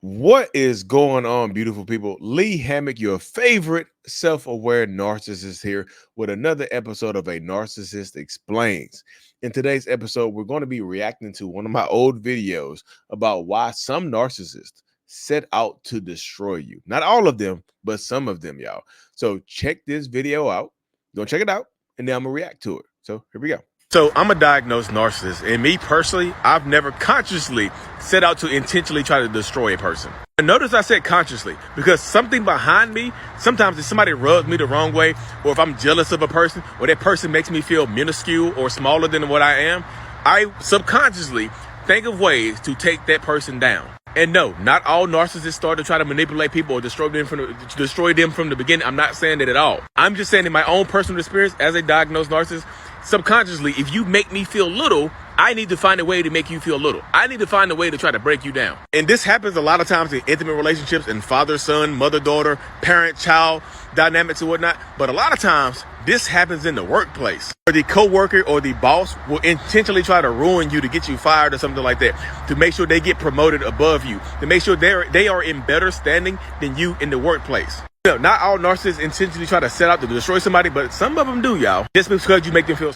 What is going on, beautiful people? Lee Hammock, your favorite self-aware narcissist, here with another episode of A Narcissist Explains. In today's episode, we're going to be reacting to one of my old videos about why some narcissists set out to destroy you. Not all of them, but some of them, y'all. So check this video out. Go check it out, and then I'm gonna react to it. So here we go. So I'm a diagnosed narcissist, and me personally, I've never consciously set out to intentionally try to destroy a person. And notice I said consciously, because something behind me, sometimes if somebody rubs me the wrong way, or if I'm jealous of a person, or that person makes me feel minuscule or smaller than what I am, I subconsciously think of ways to take that person down. And no, not all narcissists start to try to manipulate people or destroy them from the beginning. I'm not saying that at all. I'm just saying in my own personal experience as a diagnosed narcissist, subconsciously, if you make me feel little, I need to find a way to make you feel little. I need to find a way to try to break you down. And this happens a lot of times in intimate relationships and father-son, mother-daughter, parent-child dynamics and whatnot. But a lot of times, this happens in the workplace. Or the coworker or the boss will intentionally try to ruin you to get you fired or something like that, to make sure they get promoted above you, to make sure they are in better standing than you in the workplace. You know, not all narcissists intentionally try to set out to destroy somebody, but some of them do, y'all. Just because you make them feel.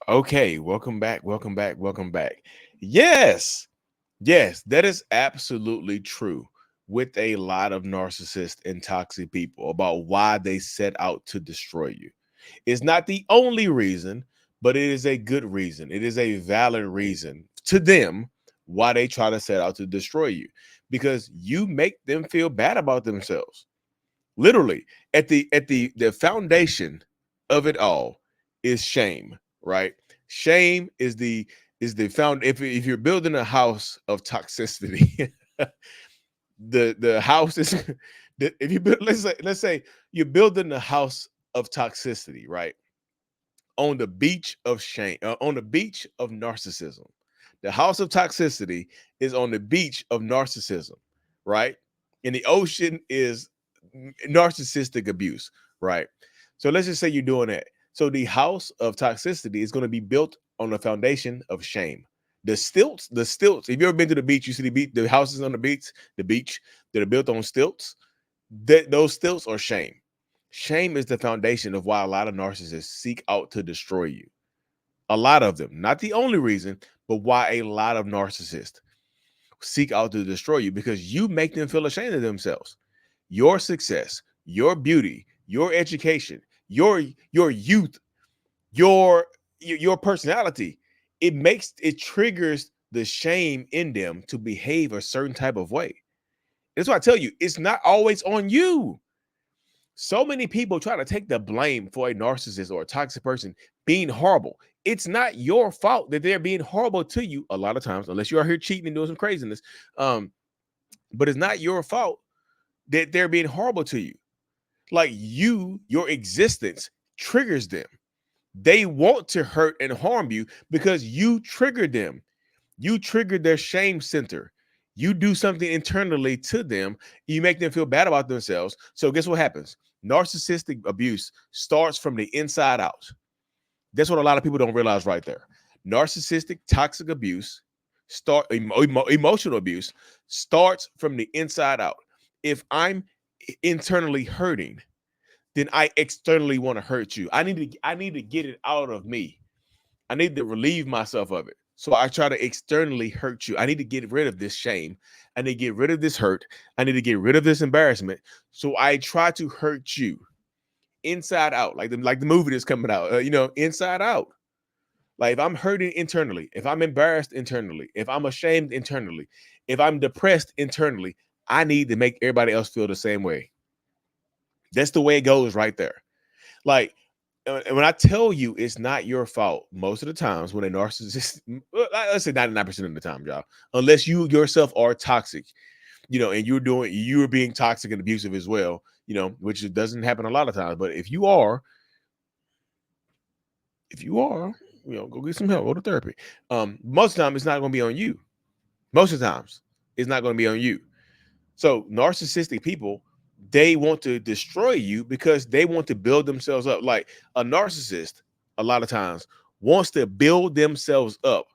Okay, welcome back, welcome back, welcome back. Yes, that is absolutely true with a lot of narcissists and toxic people about why they set out to destroy you. It's not the only reason, but it is a good reason. It is a valid reason to them why they try to set out to destroy you, because you make them feel bad about themselves. Literally, at the foundation of it all is shame, right? Shame is the found. If you're building a house of toxicity, the house is if you build, let's say you're building a house of toxicity, right? On the beach of shame, on the beach of narcissism. The house of toxicity is on the beach of narcissism, right? And the ocean is narcissistic abuse, right? So let's just say you're doing that. So the house of toxicity is going to be built on the foundation of shame. The stilts. If you ever been to the beach, you see the houses on the beach that are built on stilts. Those stilts are shame. Shame is the foundation of why a lot of narcissists seek out to destroy you. A lot of them, not the only reason, but why a lot of narcissists seek out to destroy you, because you make them feel ashamed of themselves. Your success, your beauty, your education, your youth, your personality, it triggers the shame in them to behave a certain type of way. That's why I tell you, it's not always on you. So many people try to take the blame for a narcissist or a toxic person being horrible. It's not your fault that they're being horrible to you a lot of times, unless you are here cheating and doing some craziness. Um, but it's not your fault that they're being horrible to you. Like your existence triggers them. They want to hurt and harm you because you triggered them. You triggered their shame center. You do something internally to them. You make them feel bad about themselves. So guess what happens? Narcissistic abuse starts from the inside out. That's what a lot of people don't realize right there. Narcissistic toxic abuse, emotional abuse, starts from the inside out. If I'm internally hurting, then I externally want to hurt you. I need to get it out of me. I need to relieve myself of it. So I try to externally hurt you. I need to get rid of this shame. I need to get rid of this hurt. I need to get rid of this embarrassment. So I try to hurt you inside out, like the movie that's coming out. Inside out. Like if I'm hurting internally, if I'm embarrassed internally, if I'm ashamed internally, if I'm depressed internally, I need to make everybody else feel the same way. That's the way it goes right there. Like, and when I tell you it's not your fault, most of the times when a narcissist, let's say 99% of the time, y'all, unless you yourself are toxic, and you're being toxic and abusive as well, which doesn't happen a lot of times. But if you are, go get some help, go to therapy. Most of the time it's not going to be on you. Most of the times it's not going to be on you. So narcissistic people, they want to destroy you because they want to build themselves up. Like a narcissist, a lot of times wants to build themselves up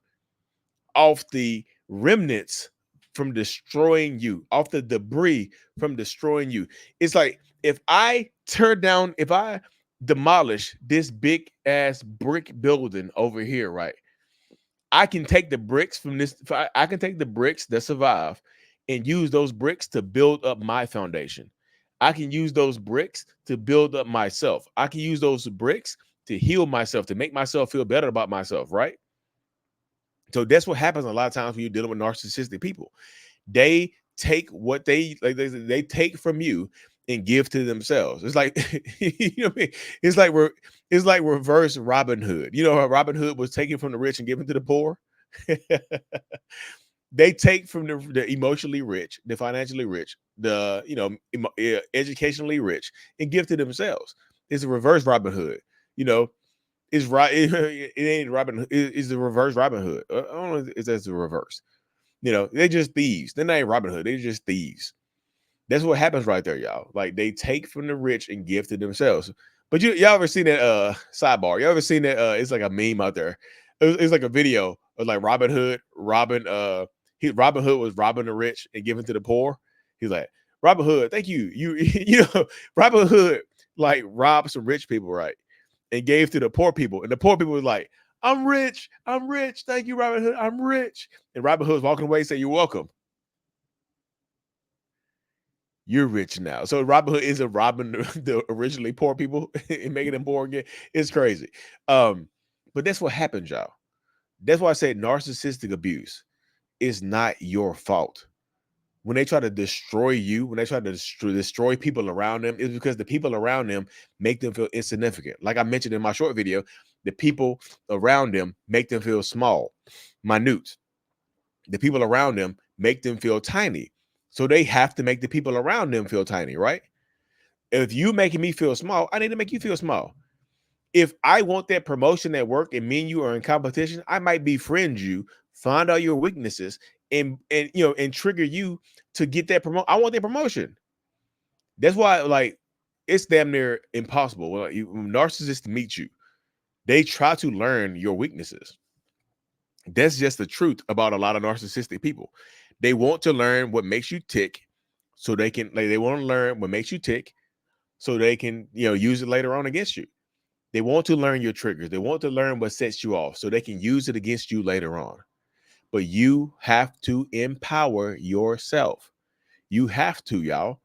off the remnants from destroying you, off the debris from destroying you. It's like if I demolish this big ass brick building over here, right? I can take the bricks from this, I can take the bricks that survive and use those bricks to build up my foundation. I can use those bricks to build up myself. I can use those bricks to heal myself, to make myself feel better about myself, right? So that's what happens a lot of times when you're dealing with narcissistic people. They take what they take from you and give to themselves. It's like you know what I mean? It's like reverse Robin Hood. You know how Robin Hood was taken from the rich and given to the poor? They take from the emotionally rich, the financially rich, the educationally rich, and give to themselves. It's a reverse Robin Hood. You know, it's right. It ain't Robin Hood. It's the reverse Robin Hood. I don't know if that's the reverse. They're just thieves. They're not even Robin Hood. They're just thieves. That's what happens right there, y'all. Like they take from the rich and give to themselves. But y'all ever seen that sidebar? Y'all ever seen that it's like a meme out there. It's like a video of like Robin Hood. Robin Hood was robbing the rich and giving to the poor. He's like, Robin Hood, thank you. Robin Hood like robbed some rich people, right? And gave to the poor people. And the poor people was like, I'm rich. I'm rich. Thank you, Robin Hood. I'm rich. And Robin Hood's walking away saying, you're welcome. You're rich now. So Robin Hood isn't robbing the originally poor people and making them poor again. It's crazy. But that's what happens, y'all. That's why I say narcissistic abuse is not your fault. When they try to destroy you, when they try to destroy people around them, it's because the people around them make them feel insignificant. Like I mentioned in my short video, the people around them make them feel small, minute. The people around them make them feel tiny. So they have to make the people around them feel tiny, right? If you making me feel small, I need to make you feel small. If I want that promotion at work and me and you are in competition, I might befriend you, find out your weaknesses, and trigger you to get that promotion. I want that promotion. That's why, like, it's damn near impossible. When narcissists meet you, they try to learn your weaknesses. That's just the truth about a lot of narcissistic people. They want to learn what makes you tick, so they can they want to learn what makes you tick, so they can use it later on against you. They want to learn your triggers. They want to learn what sets you off, so they can use it against you later on. But you have to empower yourself. You have to, y'all.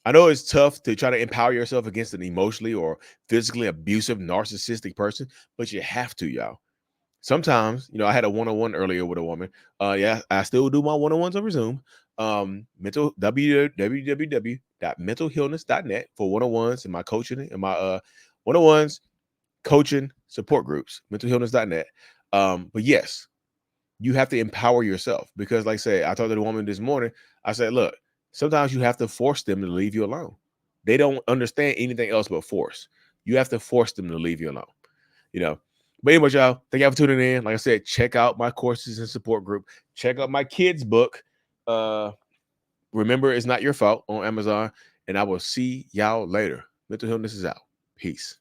I know it's tough to try to empower yourself against an emotionally or physically abusive narcissistic person, but you have to, y'all. Sometimes, I had a one-on-one earlier with a woman. Yeah, I still do my one-on-ones over Zoom. Www.mentalhealness.net for one-on-ones and my coaching and my one-on-ones, coaching, support groups, mentalhealness.net. But yes, you have to empower yourself because, like I said, I talked to the woman this morning. I said, look, sometimes you have to force them to leave you alone. They don't understand anything else but force. You have to force them to leave you alone, you know. But anyway, y'all, thank y'all for tuning in. Like I said, check out my courses and support group. Check out my kids' book. Remember, it's not your fault on Amazon. And I will see y'all later. Mental Healness is out. Peace.